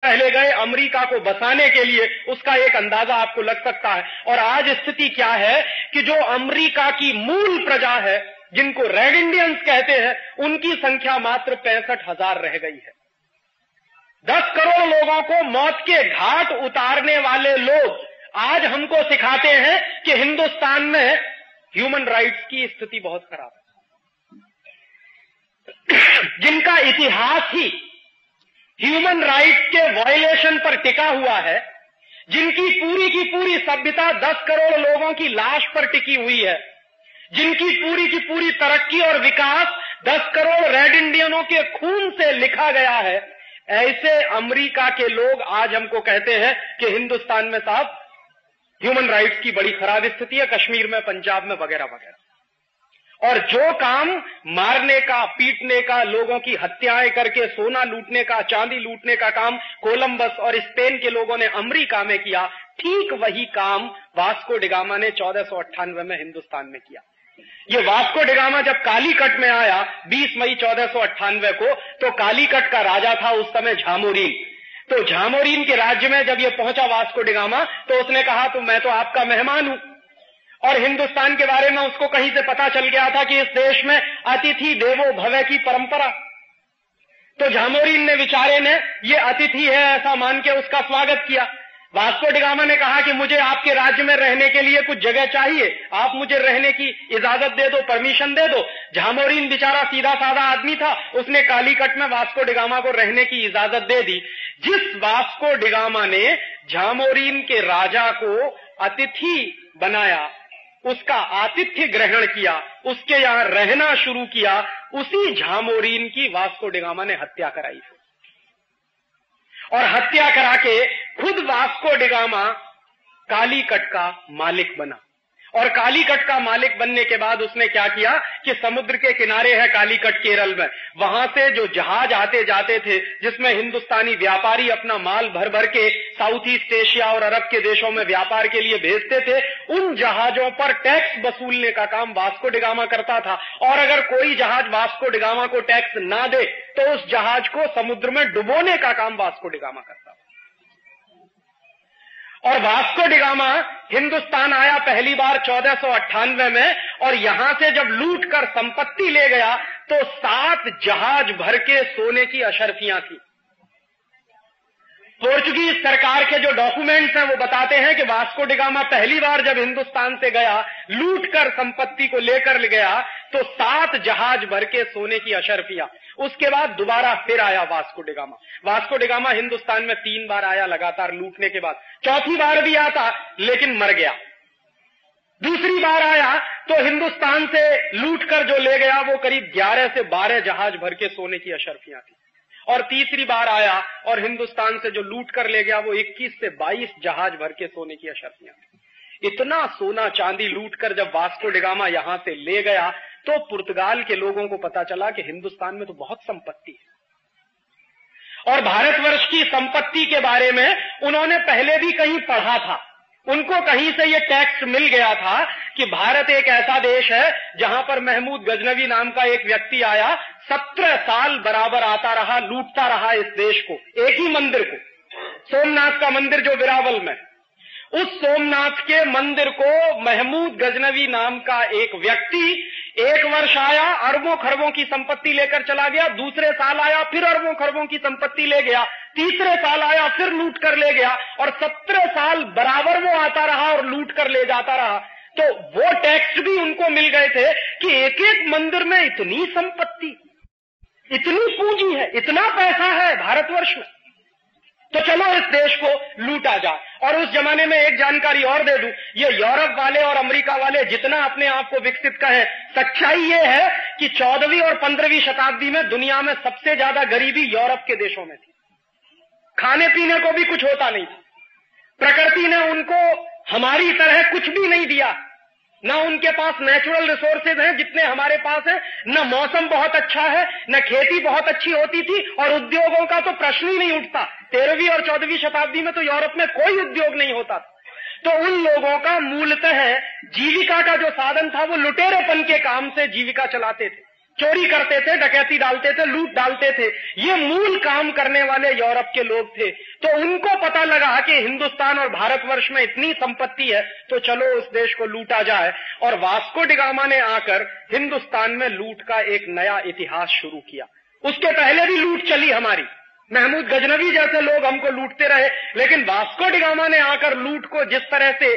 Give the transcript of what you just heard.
पहले गए अमेरिका को बसाने के लिए, उसका एक अंदाजा आपको लग सकता है। और आज स्थिति क्या है कि जो अमेरिका की मूल प्रजा है, जिनको रेड इंडियंस कहते हैं, उनकी संख्या मात्र 65,000 रह गई है। 10 करोड़ लोगों को मौत के घाट उतारने वाले लोग आज हमको सिखाते हैं कि हिंदुस्तान में ह्यूमन राइट्स की स्थिति बहुत खराब है। जिनका इतिहास ही ह्यूमन राइट्स के वायलेशन पर टिका हुआ है, जिनकी की पूरी सभ्यता 10 करोड़ लोगों की लाश पर टिकी हुई है, जिनकी की पूरी तरक्की और विकास 10 करोड़ रेड इंडियनों के खून से लिखा गया है, ऐसे अमेरिका के लोग आज हमको कहते हैं कि हिंदुस्तान में साहब ह्यूमन राइट्स की बड़ी खराब स्थिति है, कश्मीर में, पंजाब में, वगैरह वगैरह। और जो काम मारने का, पीटने का, लोगों की हत्याएं करके सोना लूटने का, चांदी लूटने का काम कोलंबस और स्पेन के लोगों ने अमेरिका में किया, ठीक वही काम वास्को डिगामा ने 1498 में हिंदुस्तान में किया। ये वास्को डिगामा जब कालीकट में आया 20 मई 1498 को, तो कालीकट का राजा था उस समय झामोरीन। तो झामोरीन के राज्य में जब ये पहुंचा वास्को डिगामा, तो उसने कहा तो मैं तो आपका मेहमान हूं, और हिंदुस्तान के बारे में उसको कहीं से पता चल गया था कि इस देश में अतिथि देवो भव की परंपरा। तो झामोरीन ने, बेचारे ने, ये अतिथि है ऐसा मान के उसका स्वागत किया। वास्को डिगामा ने कहा कि मुझे आपके राज्य में रहने के लिए कुछ जगह चाहिए, आप मुझे रहने की इजाजत दे दो, परमिशन दे दो। झामोरीन बेचारा सीधा साधा आदमी था, उसने कालीकट में वास्को डिगामा को रहने की इजाजत दे दी। जिस वास्को डिगामा ने झामोरीन के राजा को अतिथि बनाया, उसका आतिथ्य ग्रहण किया, उसके यहां रहना शुरू किया, उसी झामोरीन की वास्को डिगामा ने हत्या कराई। और हत्या करा के खुद वास्को डिगामा कालीकट का मालिक बना। और कालीकट का मालिक बनने के बाद उसने क्या किया कि समुद्र के किनारे है कालीकट, केरल में, वहां से जो जहाज आते जाते थे, जिसमें हिंदुस्तानी व्यापारी अपना माल भर भर के साउथ ईस्ट एशिया और अरब के देशों में व्यापार के लिए भेजते थे, उन जहाजों पर टैक्स वसूलने का काम वास्को डिगामा करता था। और अगर कोई जहाज वास्को डिगामा को टैक्स ना दे, तो उस जहाज को समुद्र में डुबोने का काम वास्को डिगामा करता। और वास्को डिगामा हिंदुस्तान आया पहली बार 1498 में, और यहां से जब लूट कर संपत्ति ले गया तो 7 जहाज भर के सोने की अशर्फियां थी। पोर्चुगीज सरकार के जो डॉक्यूमेंट्स हैं वो बताते हैं कि वास्को डिगामा पहली बार जब हिंदुस्तान से गया, लूट कर संपत्ति को लेकर गया, तो 7 जहाज भर के सोने की अशर्फियां। उसके बाद दोबारा फिर आया Vasco da Gama. Vasco da Gama Hindustan में 3 बार आया लगातार लूटने के बाद। चौथी बार भी आता लेकिन मर गया। दूसरी बार आया तो हिंदुस्तान से लूट कर जो ले गया वो करीब 11 से 12 जहाज भर के सोने की अशर्फियां थी। और तीसरी बार आया और हिंदुस्तान से जो लूट कर ले गया वो 21 से 22 जहाज भर के सोने की अशर्फियां थी। इतना सोना चांदी लूट कर जब वास्को डिगामा यहां से ले गया, तो पुर्तगाल के लोगों को पता चला कि हिंदुस्तान में तो बहुत संपत्ति है। और भारतवर्ष की संपत्ति के बारे में उन्होंने पहले भी कहीं पढ़ा था। उनको कहीं से ये टेक्स्ट मिल गया था कि भारत एक ऐसा देश है जहां पर महमूद गजनवी नाम का एक व्यक्ति आया, 17 साल बराबर आता रहा, लूटता रहा इस देश को, एक ही मंदिर को, सोमनाथ का मंदिर जो बिरावल में, उस सोमनाथ के मंदिर को महमूद गजनवी नाम का एक व्यक्ति एक वर्ष आया, अरबों खरबों की संपत्ति लेकर चला गया, दूसरे साल आया फिर अरबों खरबों की संपत्ति ले गया, तीसरे साल आया फिर लूट कर ले गया, और 17 साल बराबर वो आता रहा और लूट कर ले जाता रहा। तो वो टेक्स्ट भी उनको मिल गए थे कि एक एक मंदिर में इतनी संपत्ति, इतनी पूंजी है, इतना पैसा है भारतवर्ष में, तो चलो इस देश को लूटा जाए। और उस जमाने में एक जानकारी और दे दूं, ये यूरोप वाले और अमेरिका वाले जितना अपने आप को विकसित कहें, सच्चाई ये है कि 14वीं और 15वीं शताब्दी में दुनिया में सबसे ज्यादा गरीबी यूरोप के देशों में थी। खाने पीने को भी कुछ होता नहीं था, प्रकृति ने उनको हमारी तरह कुछ भी नहीं दिया, न उनके पास नेचुरल रिसोर्सेज हैं जितने हमारे पास हैं, न मौसम बहुत अच्छा है, न खेती बहुत अच्छी होती थी, और उद्योगों का तो प्रश्न ही नहीं उठता। 13वीं और 14वीं शताब्दी में तो यूरोप में कोई उद्योग नहीं होता था। तो उन लोगों का मूलतः जीविका का जो साधन था वो लुटेरेपन के काम से जीविका चलाते थे, चोरी करते थे, डकैती डालते थे, लूट डालते थे। ये मूल काम करने वाले यूरोप के लोग थे। तो उनको पता लगा कि हिंदुस्तान और भारतवर्ष में इतनी संपत्ति है, तो चलो उस देश को लूटा जाए। और वास्को डी गामा ने आकर हिंदुस्तान में लूट का एक नया इतिहास शुरू किया। उसके पहले भी लूट चली हमारी, महमूद गजनवी जैसे लोग हमको लूटते रहे, लेकिन वास्को डी गामा ने आकर लूट को जिस तरह से